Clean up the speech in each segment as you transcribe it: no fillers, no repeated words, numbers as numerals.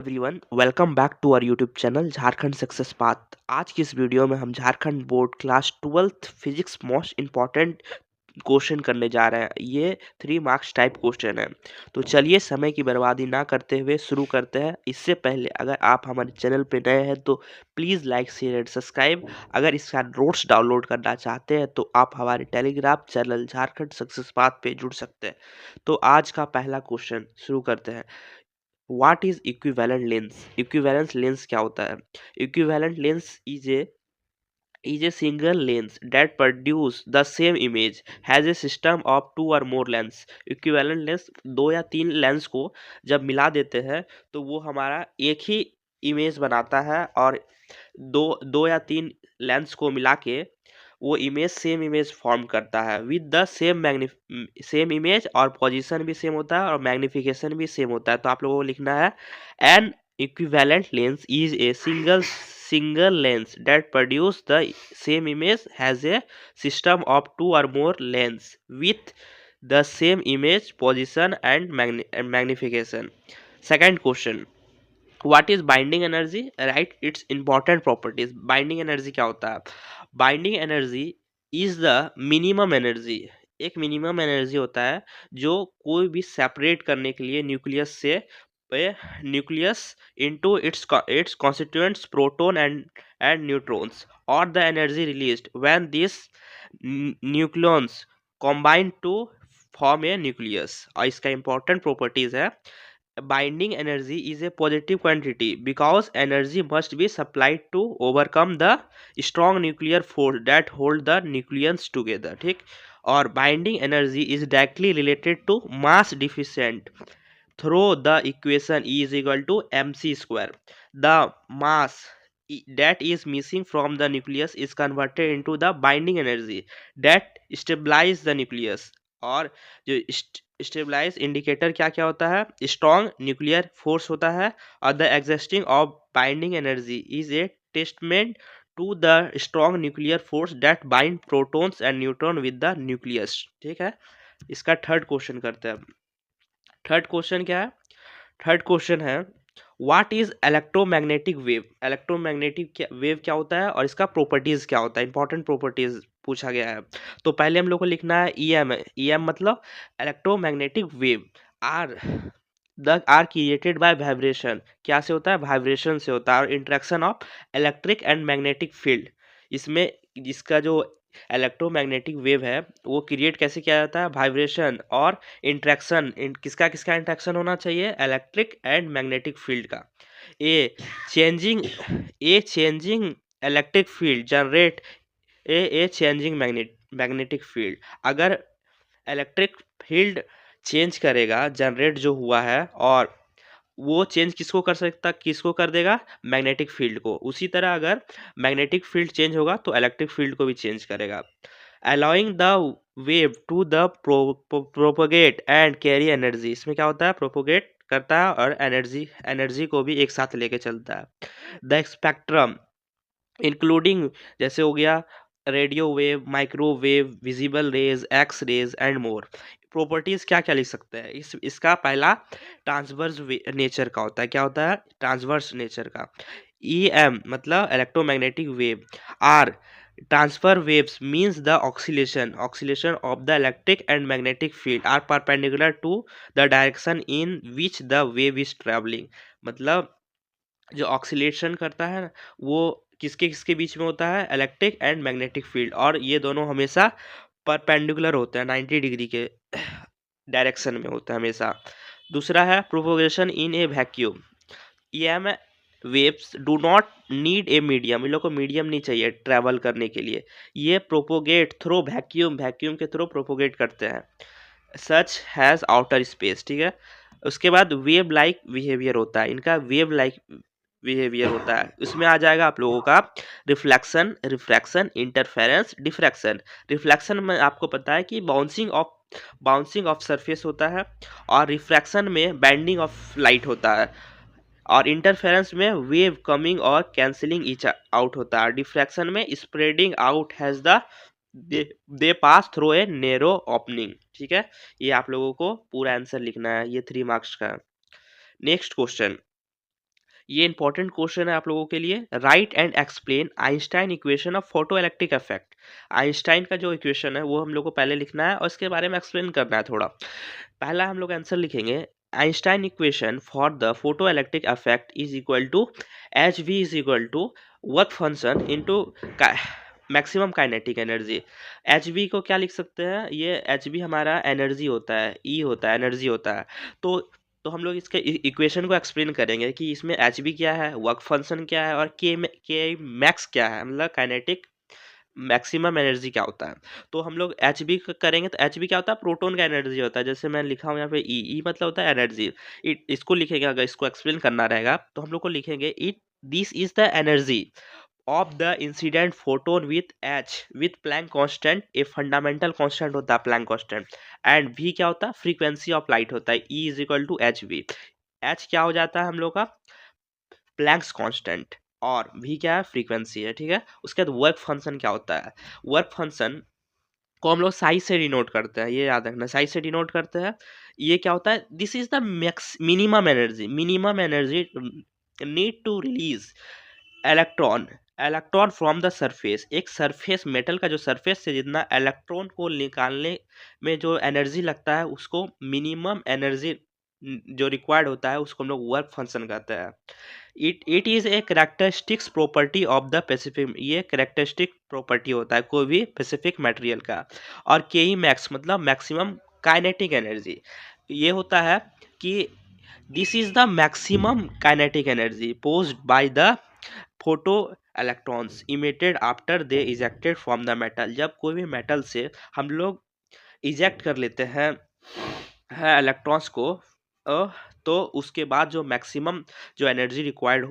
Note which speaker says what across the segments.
Speaker 1: Everyone, welcome back to our YouTube channel Jharkhand success path. आज की इस वीडियो में हम Jharkhand board class 12th physics most important question करने जा रहे हैं। ये 3 मार्क्स टाइप क्वेश्चन है। तो चलिए समय की बर्बादी ना करते हुए शुरू करते हैं। इससे पहले अगर आप हमारे चैनल पे नए हैं तो please like share and subscribe. अगर इसका नोट्स डाउनलोड करना चाहते हैं तो आप हमारे Telegram channel Jharkhand success path पे जुड़ सकते हैं। तो आज का पहला क्वेश्चन शुरू करते हैं। What is equivalent lens? Equivalence lens क्या होता है? Equivalent lens is a single lens that produce the same image has a system of 2 or more lens। Equivalent lens दो या तीन लेंस को जब मिला देते हैं तो वो हमारा एक ही इमेज बनाता है, और दो दो या तीन लेंस को मिला के वो इमेज सेम इमेज फॉर्म करता है विद द सेम इमेज, और पोजीशन भी सेम होता है और मैग्निफिकेशन भी सेम होता है। तो आप लोगों को लिखना है N equivalent lens is a single lens that produce the same image has a system of 2 or more lens with the same image position and magnification। Second question, what is binding energy? Right it's important properties. Binding energy क्या होता है? Binding energy is the minimum energy. एक minimum energy होता है जो कोई भी separate करने के लिए nucleus into its constituents proton and neutrons, और the energy released when this nucleons combine to form a nucleus. और इसका इंपॉर्टेंट प्रॉपर्टीज है binding energy is a positive quantity because energy must be supplied to overcome the strong nuclear force that hold the nucleons together। ठीक। और binding energy is directly related to mass deficient through the equation E is equal to mc square। The mass that is missing from the nucleus is converted into the binding energy that stabilize the nucleus। और जो stabilise indicator क्या क्या होता है? Strong nuclear force होता है, और the existing of binding energy is a testament to the strong nuclear force that bind protons and neutron with the nucleus. ठीक है। इसका थर्ड क्वेश्चन करते हैं। थर्ड क्वेश्चन क्या है? थर्ड क्वेश्चन है what is electromagnetic wave? Electromagnetic wave क्या होता है और इसका प्रॉपर्टीज क्या होता है? इंपॉर्टेंट प्रॉपर्टीज पूछा गया है। तो पहले हम लोग को लिखना है ईएम। ईएम मतलब electromagnetic wave are are created by vibration. क्या से होता है? वाइब्रेशन से होता है। और interaction of electric and magnetic field, इसमें इसका जो इलेक्ट्रोमैग्नेटिक वेव है वो क्रिएट कैसे किया जाता है? वाइब्रेशन और इंट्रैक्शन। किसका किसका इंट्रैक्शन होना चाहिए? इलेक्ट्रिक एंड मैग्नेटिक फील्ड का। A changing a changing electric field generate a changing magnetic field. अगर इलेक्ट्रिक फील्ड चेंज करेगा, जनरेट जो हुआ है, और वो चेंज किसको कर देगा? मैग्नेटिक फील्ड को। उसी तरह अगर मैग्नेटिक फील्ड चेंज होगा तो इलेक्ट्रिक फील्ड को भी चेंज करेगा। Allowing the wave to the propagate and carry energy. इसमें क्या होता है? प्रोपोगेट करता है और एनर्जी को भी एक साथ लेके चलता है। द स्पेक्ट्रम इंक्लूडिंग जैसे हो गया radio wave, microwave, visible rays, X rays and more. Properties क्या क्या लिख सकते हैं? इसका पहला ट्रांसवर्स नेचर का होता है। क्या होता है? ट्रांसवर्स नेचर का। ई एम मतलब electromagnetic wave. Are transfer waves means the oscillation of the electric and magnetic field are perpendicular to the direction in which the wave is travelling. मतलब जो ऑक्सीलेशन करता है ना, वो किसके किसके बीच में होता है? इलेक्ट्रिक एंड मैग्नेटिक फील्ड, और ये दोनों हमेशा परपेंडिकुलर होते हैं, 90 डिग्री के डायरेक्शन में होता है हमेशा। दूसरा है propagation in a vacuum. EM waves do not need a medium. इन लोग को मीडियम नहीं चाहिए ट्रैवल करने के लिए। ये प्रोपोगेट थ्रू वैक्यूम के थ्रू प्रोपोगेट करते हैं। सच हैज़ आउटर स्पेस। ठीक है। उसके बाद वेव लाइक बिहेवियर होता है इनका। वेव लाइक बिहेवियर होता है, उसमें आ जाएगा आप लोगों का reflection, refraction, interference, diffraction. Reflection में आपको पता है कि बाउंसिंग ऑफ सरफेस होता है, और रिफ्रैक्शन में बेंडिंग ऑफ लाइट होता है, और इंटरफेरेंस में वेव कमिंग और कैंसिलिंग ईच आउट होता है। डिफ्रैक्शन में spreading out has the they pass through a narrow opening. ठीक है। ये आप लोगों को पूरा आंसर लिखना है, ये 3 मार्क्स का। नेक्स्ट क्वेश्चन, ये इंपॉर्टेंट क्वेश्चन है आप लोगों के लिए। Right and explain Einstein equation of photo electric effect. Einstein का जो इक्वेशन है वो हम लोग को पहले लिखना है और इसके बारे में एक्सप्लेन करना है थोड़ा। पहला हम लोग आंसर लिखेंगे, Einstein equation for the photo electric effect is equal to H V is equal to work function into maximum kinetic energy. H V को क्या लिख सकते हैं, ये एच वी हमारा एनर्जी होता है, ई होता है, एनर्जी होता है। तो हम लोग इसके इक्वेशन को एक्सप्लेन करेंगे कि इसमें एच वी क्या है, वर्क फंक्शन क्या है, और के मैक्स क्या है, मतलब काइनेटिक मैक्सिमम एनर्जी क्या होता है। तो हम लोग एच बी करेंगे, तो एच बी क्या होता है, प्रोटोन का एनर्जी होता है। जैसे मैं लिखा हूँ यहाँ पे ई मतलब होता है एनर्जी। इसको लिखेंगे, अगर इसको एक्सप्लेन करना रहेगा तो हम लोग को लिखेंगे it this is the energy of the incident photon with H with Planck constant. A fundamental constant होता है प्लैंक कांस्टेंट। एंड वी क्या होता है, फ्रीक्वेंसी ऑफ लाइट होता है, E is equal to H V. H क्या हो जाता है हम लोग का, प्लैंक्स कांस्टेंट, और भी क्या है, फ्रीक्वेंसी है, ठीक है। उसके बाद वर्क फंक्शन क्या होता है, वर्क फंक्शन को हम लोग साइज से डिनोट करते हैं, ये याद रखना, साइज से डिनोट करते हैं। ये क्या होता है, this is the max minimum energy need to release electron electron from the surface. एक सरफेस, मेटल का जो सरफेस से जितना इलेक्ट्रॉन को निकालने में जो एनर्जी लगता है उसको मिनिमम एनर्जी जो रिक्वायर्ड होता है उसको हम लोग वर्क फंक्शन कहते हैं। It is a characteristics property of the Pacific, ये करेक्टरिस्टिक प्रॉपर्टी होता है कोई भी पेसिफिक मटेरियल का। और के ई मैक्स मतलब मैक्सिमम काइनेटिक एनर्जी, ये होता है कि this is the maximum kinetic energy posed by the photo electrons emitted after they ejected from the metal. जब कोई भी मेटल से हम लोग इजेक्ट कर लेते हैं है इलेक्ट्रॉन्स को, तो उसके बाद जो मैक्सिमम जो एनर्जी रिक्वायर्ड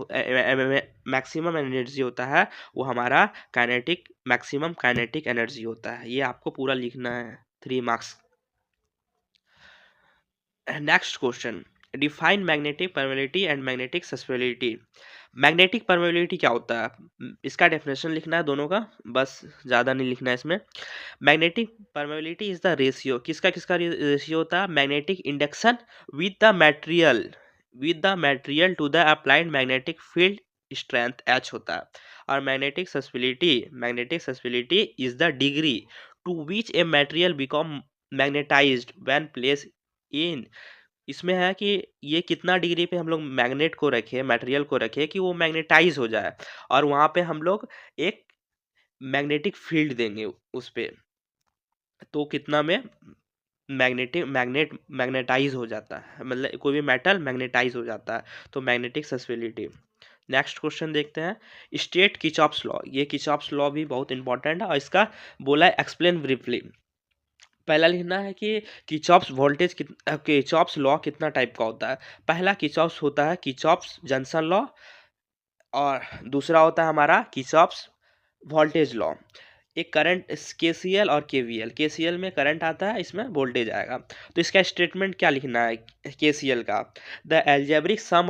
Speaker 1: मैक्सिमम एनर्जी होता है वो हमारा काइनेटिक मैक्सिमम काइनेटिक एनर्जी होता है। ये आपको पूरा लिखना है, 3 marks. Next question, define magnetic permeability and magnetic susceptibility. Magnetic permeability क्या होता है, इसका डेफिनेशन लिखना है दोनों का, बस ज़्यादा नहीं लिखना है इसमें। Magnetic permeability is the ratio, किसका किसका रेशियो होता है, magnetic induction with the material to the applied magnetic field strength H होता है। और magnetic susceptibility is the degree to which a material become magnetized when place in. इसमें है कि ये कितना डिग्री पे हम लोग मैग्नेट को रखे, मटेरियल को रखे कि वो मैग्नेटाइज हो जाए, और वहाँ पे हम लोग एक मैग्नेटिक फील्ड देंगे उस पे, तो कितना में मैग्नेटाइज हो जाता है, मतलब कोई भी मेटल मैग्नेटाइज हो जाता है, तो मैग्नेटिक सस्पेबिलिटी। नेक्स्ट क्वेश्चन देखते हैं, स्टेट किर्चॉफ्स लॉ। ये किर्चॉफ्स लॉ भी बहुत इंपॉर्टेंट है और इसका बोला है एक्सप्लेन ब्रीफली। पहला लिखना है कि किर्चॉफ्स लॉ कितना टाइप का होता है। पहला किर्चॉफ्स होता है किर्चॉफ्स जंक्शन लॉ, और दूसरा होता है हमारा किर्चॉफ्स वोल्टेज लॉ। एक करंट केसीएल और केवीएल, केसीएल में करंट आता है, इसमें वोल्टेज आएगा। तो इसका स्टेटमेंट क्या लिखना है केसीएल का, the algebraic sum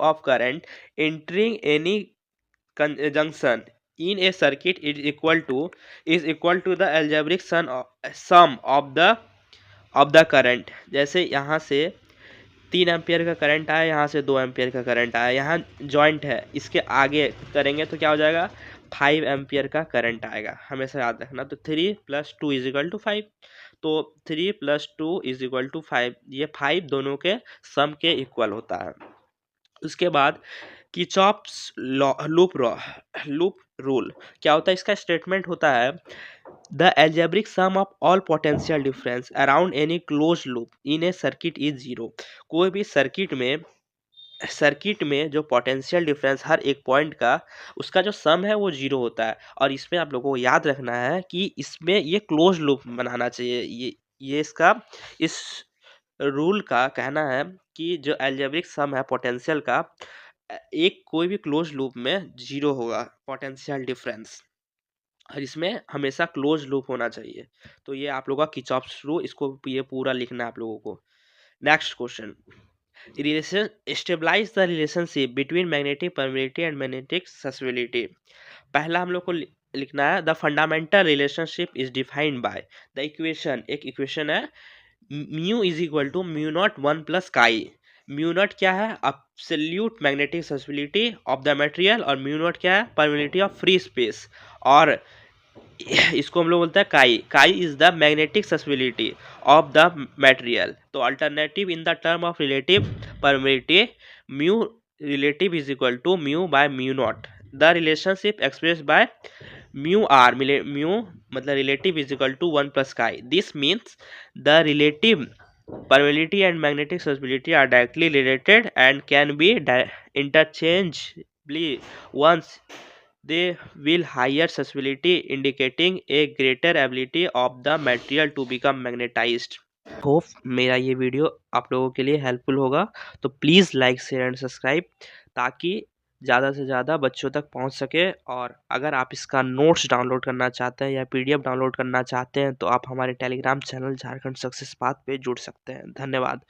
Speaker 1: of current entering any conjunction in a circuit is equal to the algebraic sum of the current। जैसे यहाँ से 3 एम्पियर का करंट आया, यहाँ से 2 एम्पियर का करंट आया, यहाँ जॉइंट है, इसके आगे करेंगे तो क्या हो जाएगा, 5 एम्पियर का करंट आएगा, हमेशा याद रखना। तो 3 + 2 = 5, तो 3 + 2 = 5, ये 5 दोनों के सम के इक्वल होता है। उसके बाद किर्चॉफ्स लूप रूल क्या होता है, इसका स्टेटमेंट होता है the algebraic sum of all potential difference around any close loop in A circuit is zero. कोई भी सर्किट में जो पोटेंशियल डिफरेंस हर एक पॉइंट का, उसका जो सम है वो जीरो होता है। और इसमें आप लोगों को याद रखना है कि इसमें ये क्लोज लूप बनाना चाहिए। ये इसका इस रूल का कहना है कि जो एल्जेब्रिक सम है पोटेंशियल का, एक कोई भी क्लोज लूप में जीरो होगा पोटेंशियल डिफरेंस, और इसमें हमेशा क्लोज लूप होना चाहिए। तो ये आप लोगों का किर्चॉफ्स रूल, इसको ये पूरा लिखना है आप लोगों को। Next question, relation stabilize the relationship between magnetic permeability and magnetic susceptibility. पहला हम लोग को लिखना है the fundamental relationship is defined by the equation. एक इक्वेशन है mu is equal to mu naught 1 + chi. Mu naught क्या है, absolute magnetic susceptibility of the material, और म्यू नॉट क्या है, परमिटिविटी ऑफ फ्री स्पेस। और इसको हम लोग बोलते हैं chi. Chi is the magnetic susceptibility of the material. तो alternative in the term of relative permittivity, mu relative is equal to mu by mu naught. The relationship expressed by mu R, mu मतलब relative is equal to 1 plus chi. This means the relative permeability and magnetic susceptibility are directly related and can be interchangeably once they will higher susceptibility, indicating a greater ability of the material to become magnetized. Hope मेरा ये video आप लोगों के लिए helpful होगा। तो please like share and subscribe, ताकि ज़्यादा से ज़्यादा बच्चों तक पहुंच सके। और अगर आप इसका नोट्स डाउनलोड करना चाहते हैं या पीडीएफ डाउनलोड करना चाहते हैं तो आप हमारे Telegram channel Jharkhand success path पे जुड़ सकते हैं। धन्यवाद।